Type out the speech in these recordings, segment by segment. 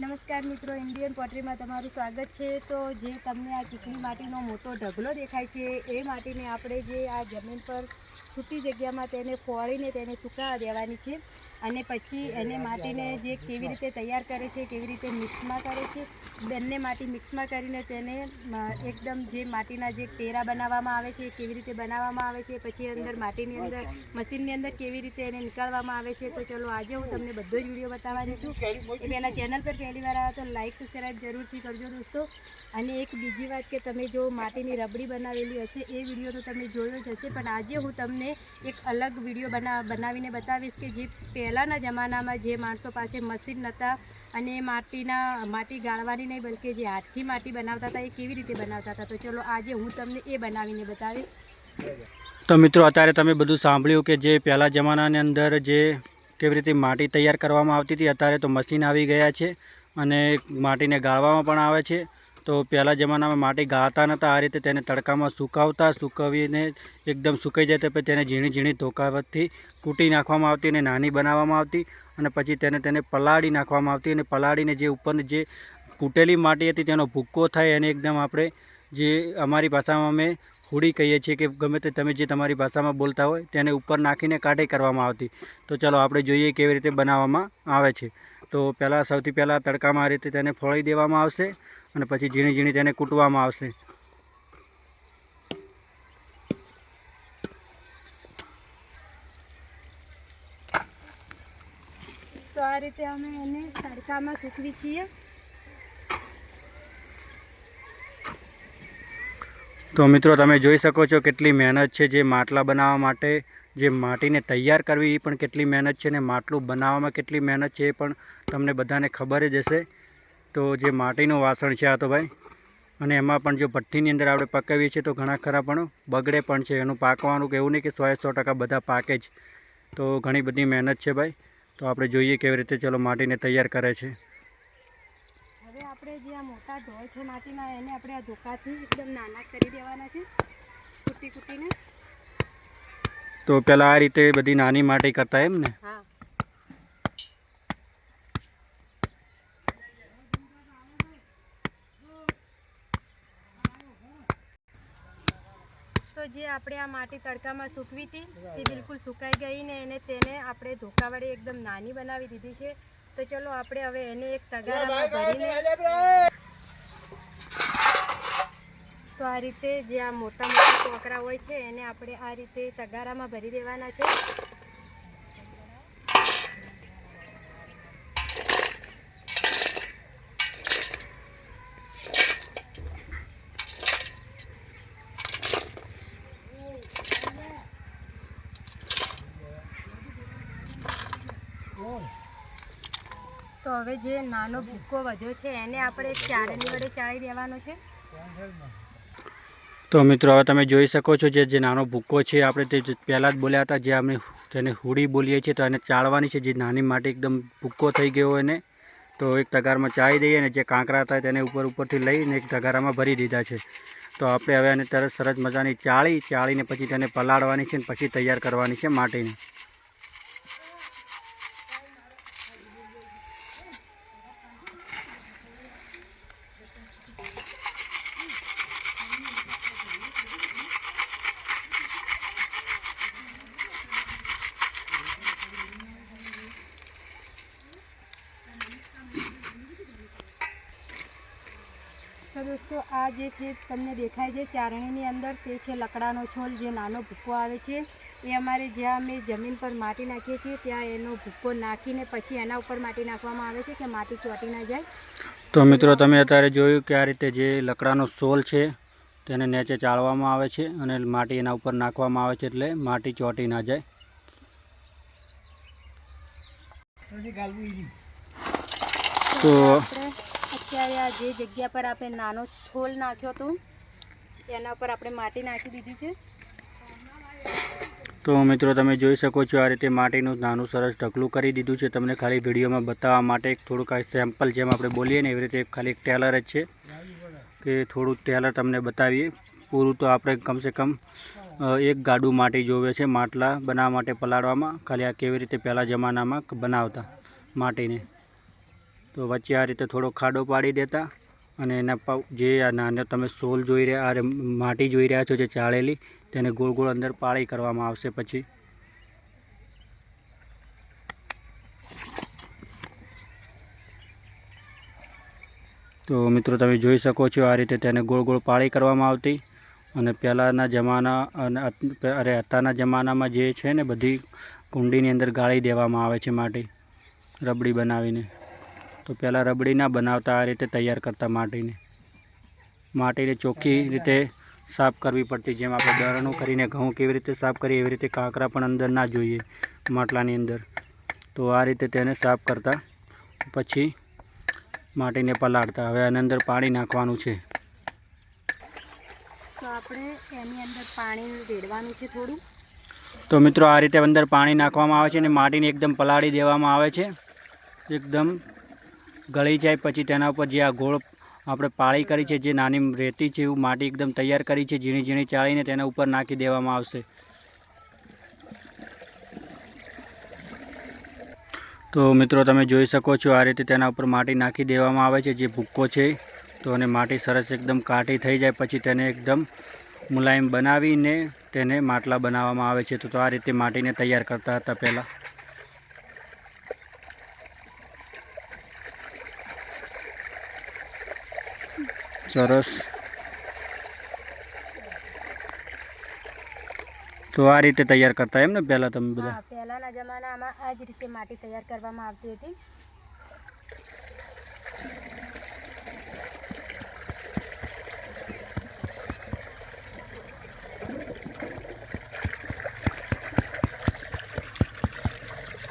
નમસ્કાર મિત્રો, ઇન્ડિયન પોટરીમાં તમારું સ્વાગત છે। તો જે તમને આ ચીકણી માટીનો મોટો ઢગલો દેખાય છે એ માટીને આપણે જે આ જમીન પર છૂટી જગ્યામાં તેને ફોડીને તેને સુકાવા દેવાની છે અને પછી એને માટીને જે કેવી રીતે તૈયાર કરે છે, કેવી રીતે મિક્સમાં કરે છે, બંને માટી મિક્સમાં કરીને તેને એકદમ જે માટીના જે ટેરા બનાવવામાં આવે છે કેવી રીતે બનાવવામાં આવે છે, પછી અંદર માટીની અંદર મશીનની અંદર કેવી રીતે એને નીકાળવામાં આવે છે। તો ચલો આજે હું તમને બધો જ વિડીયો બતાવવાની છું। એ પહેલાં ચેનલ પર પહેલી વાર આવ્યા તો લાઇક સબસ્ક્રાઈબ જરૂરથી કરજો દોસ્તો। અને એક બીજી વાત કે તમે જો માટીની રબડી બનાવેલી હશે એ વિડીયો તો તમે જોયો જ હશે, પણ આજે હું તમને એક અલગ વિડીયો બનાવીને બતાવીશ કે જે પહેલાંના જમાનામાં જે માણસો પાસે મશીન નહોતા અને માટી ગાળવાની નહીં બલકે જે હાથથી માટી બનાવતા હતા એ કેવી રીતે બનાવતા હતા। તો ચલો આજે હું તમને એ બનાવીને બતાવીશ। તો મિત્રો અત્યારે તમે બધું સાંભળ્યું કે જે પહેલાં જમાનાની અંદર જે કેવી રીતે માટી તૈયાર કરવામાં આવતી હતી, અત્યારે તો મશીન આવી ગયા છે અને માટીને ગાળવામાં પણ આવે છે। તો પહેલાં જમાનામાં માટી ગાળતા નહોતા, આ રીતે તેને તડકામાં સુકવીને એકદમ સુકાઈ જાય તો પછી તેને ઝીણી ઝીણી ધોકાવટથી કૂટી નાખવામાં આવતી અને નાની બનાવવામાં આવતી અને પછી તેને પલાળી નાખવામાં આવતી અને પલાળીને જે ઉપરની જે કૂટેલી માટી હતી તેનો ભૂક્કો થાય અને એકદમ આપણે જે અમારી ભાષામાં અમે હુડી કહીએ છીએ કે ગમે તે તમે જે તમારી ભાષામાં બોલતા હોય તેને ઉપર નાખીને કાઢી કરવામાં આવતી। તો ચાલો આપણે જોઈએ કેવી રીતે બનાવવામાં આવે છે। તો સૌથી પહેલાં તડકામાં આ રીતે તેને ફોડી દેવામાં આવશે અને પછી ઝીણી ઝીણી તેને કૂટવામાં આવશે। તો આ રીતે અમે એને તડકામાં સૂકવી છીએ। તો મિત્રો તમે જોઈ શકો છો કેટલી મહેનત છે જે માટલા બનાવવા માટે, જે માટીને તૈયાર કરવી એ પણ કેટલી મહેનત છે અને માટલું બનાવવામાં કેટલી મહેનત છે એ પણ તમને બધાને ખબર જ હશે। તો જે માટીનું વાસણ છે આ તો ભાઈ, અને એમાં પણ જો ભઠ્ઠીની અંદર આપણે પકાવીએ છીએ તો ઘણા ખરા પણ બગડે પણ છે, એનું પાકવાનું કે એવું નહીં કે 100% બધા પાકે જ। તો ઘણી બધી મહેનત છે ભાઈ। તો આપણે જોઈએ કેવી રીતે ચલો માટીને તૈયાર કરે છે। હવે આપણે જે આ મોટા ઢોળ છે માટીના એને આપણે આ ધોકાથી એકદમ નાના કરી દેવાના છે કૂટીને। તો પહેલાં આ રીતે બધી નાની માટી કરતા એમ ને? હા। તો જે આપણે આ માટી તડકામાં સૂકવી હતી એ બિલકુલ સુકાઈ ગઈ ને તેને આપણે ધોકા વડે એકદમ નાની બનાવી દીધી છે। તો ચલો આપણે હવે એને એક તગારામાં ભરીને, તો આ રીતે જે આ મોટા ટોકરા હોય છે એને આપણે આ રીતે તગારામાં ભરી દેવાના છે। તો હવે જે નાનો ભૂક્કો વધ્યો છે એને આપણે ચાળણી વડે ચાળી દેવાનો છે। તો મિત્રો હવે તમે જોઈ શકો છો જે નાનો ભૂક્કો છે આપણે તે પહેલાં જ બોલ્યા હતા, જે અમે તેને હુડી બોલીએ છીએ તો એને ચાળવાની છે। જે નાની માટી એકદમ ભૂક્કો થઈ ગયો એને તો એક તગારમાં ચાળી દઈએ અને જે કાંકરા હતા તેને ઉપરથી લઈને એક તગારામાં ભરી દીધા છે। તો આપણે હવે એને સરસ મજાની ચાળીને પછી તેને પલાળવાની છે અને પછી તૈયાર કરવાની છે માટીને। તો દોસ્તો આ જે છે તમને દેખાય છે ચારણીની અંદર તે છે લકડાનો છોલ, જે નાનો ભૂક્કો આવે છે એ અમારે જ્યાં અમે જમીન પર માટી નાખીએ છીએ ત્યાં એનો ભૂક્કો નાખીને પછી એના ઉપર માટી નાખવામાં આવે છે કે માટી ચોંટી ના જાય। તો મિત્રો તમે અત્યારે જોયું કે આ રીતે જે લકડાનો છોલ છે તેને નીચે ચાળવામાં આવે છે અને માટી એના ઉપર નાખવામાં આવે છે એટલે માટી ચોંટી ના જાય। તો અત્યારે આ જે જગ્યા પર આપણે નાનો છોલ નાખ્યો હતો એના ઉપર આપણે માટી નાખી દીધી છે। તો મિત્રો તમે જોઈ શકો છો આ રીતે માટીનું નાનું સરસ ઢગલું કરી દીધું છે। તમને ખાલી વિડીયોમાં બતાવવા માટે થોડુંક સેમ્પલ જેમ આપણે બોલીએ ને એવી રીતે ખાલી એક ટેલર જ છે કે થોડુંક ટેલર તમને બતાવીએ। પૂરું તો આપણે કમસે કમ એક ગાડું માટી જોવે છે માટલા બનાવવા માટે પલાળવામાં। ખાલી આ કેવી રીતે પહેલાં જમાનામાં બનાવતા માટીને। તો વચ્ચે આ રીતે થોડો ખાડો પાડી દેતા અને એના જે આ નાના તમે સોલ જોઈ રહ્યા આ માટી જોઈ રહ્યા છો જે ચાળેલી તેને ગોળ ગોળ અંદર પાળી કરવામાં આવશે. પછી તો મિત્રો તમે જોઈ શકો છો આ રીતે તેને ગોળ ગોળ પાળી કરવામાં આવતી. અને પહેલાંના જમાના અને અત્યારના જમાનામાં જે છે ને બધી કુંડીની અંદર ગાળી દેવામાં આવે છે માટી રબડી બનાવીને. તો પહેલાં રબડી ના બનાવતા આ રીતે તૈયાર કરતા માટીને ચોખ્ખી રીતે સાફ કરવી પડતી. જેમ આપણે દળણું કરીને ઘઉં કેવી રીતે સાફ કરીએ એવી રીતે કાંકરા પણ અંદર ના જોઈએ માટલાની અંદર. તો આ રીતે તેને સાફ કરતા પછી માટીને પલાળતા. હવે આની અંદર પાણી નાખવાનું છે. તો આપણે એની અંદર પાણી રેડવાનું છે થોડું. તો મિત્રો આ રીતે અંદર પાણી નાખવામાં આવે છે અને માટીને એકદમ પલાળી દેવામાં આવે છે. એકદમ ગળી જાય પછી તેના ઉપર જે આ ગોળ આપણે પાળી કરી છે, જે નાની રેતી છે એવું માટી એકદમ તૈયાર કરી છે ઝીણી ઝીણી ચાળીને તેના ઉપર નાખી દેવામાં આવશે. તો મિત્રો તમે જોઈ શકો છો આ રીતે તેના ઉપર માટી નાખી દેવામાં આવે છે જે ભૂક્કો છે. તો અને માટી સરસ એકદમ કાઠી થઈ જાય પછી તેને એકદમ મુલાયમ બનાવીને તેને માટલા બનાવવામાં આવે છે. તો આ રીતે માટીને તૈયાર કરતા હતા પહેલાં. સરસ. તો આ રીતે તૈયાર કરતા એમ ને પહેલાં તમે બધા? હા, પહેલાંના જમાનામાં આ જ રીતે માટી તૈયાર કરવામાં આવતી હતી.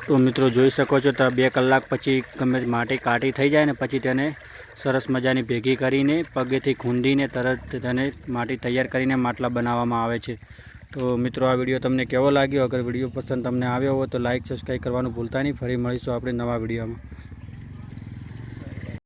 તો મિત્રો જોઈ શકો છો તો 2 કલાક પછી ગમે માટી કાઢી થઈ જાય ને પછી તેને સરસ મજાની ભેગી કરીને પગેથી ખૂંદીને તરત તેને માટી તૈયાર કરીને માટલા બનાવવામાં આવે છે. તો મિત્રો આ વિડીયો તમને કેવો લાગ્યો? અગર વિડીયો પસંદ તમને આવ્યો હોય તો લાઇક સબસ્ક્રાઈબ કરવાનું ભૂલતા નહીં. ફરી મળીશું આપણે નવા વિડીયોમાં.